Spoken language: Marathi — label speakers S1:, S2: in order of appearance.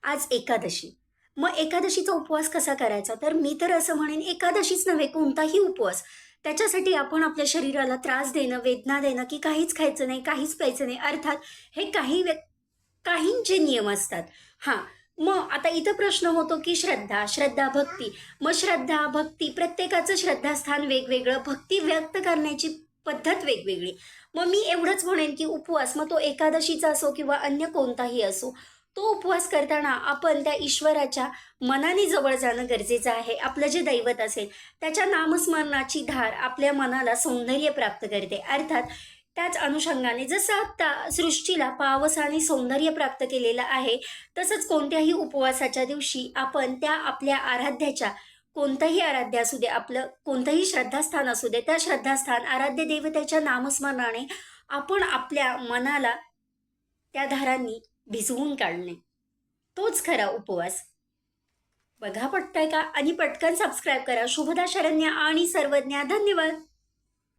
S1: आज एकादशी. मग एकादशीचा उपवास कसा करायचा? तर मी तर असं म्हणेन एकादशीच नव्हे, कोणताही उपवास. त्याच्यासाठी आपण आपल्या शरीराला त्रास देणं, वेदना देणं, की काहीच खायचं नाही, काहीच प्यायचं नाही. अर्थात हे काहींचे नियम असतात. हां, मग आता इथं प्रश्न होतो, की श्रद्धा, भक्ती. मग श्रद्धा, भक्ती प्रत्येकाचं श्रद्धास्थान वेगवेगळं, भक्ती व्यक्त करण्याची पद्धत वेगवेगळी. मग मी एवढंच म्हणेन, की उपवास मग तो एकादशीचा असो किंवा अन्य कोणताही असो, तो उपवास करताना आपण त्या ईश्वराच्या मनाने जवळ जाणं गरजेचं आहे. आपलं जे दैवत असेल, त्याच्या नामस्मरणाची धार आपल्या मनाला सौंदर्य प्राप्त करते. अर्थात त्याच अनुषंगाने जसं आता सृष्टीला पावस आणि सौंदर्य प्राप्त केलेलं आहे, तसंच कोणत्याही उपवासाच्या दिवशी आपण त्या आपल्या आराध्याच्या कोणतंही आराध्य असू दे, आपलं कोणतंही श्रद्धास्थान असू दे, त्या श्रद्धास्थान, आराध्य देवतेच्या नामस्मरणाने आपण आपल्या मनाला त्या धारांनी भिजवून काढणे. तोच खरा उपवास. बघा पटतंय का? आणि पटकन सबस्क्राईब करा. शुभदा शरण्य आणि सर्वज्ञ. धन्यवाद.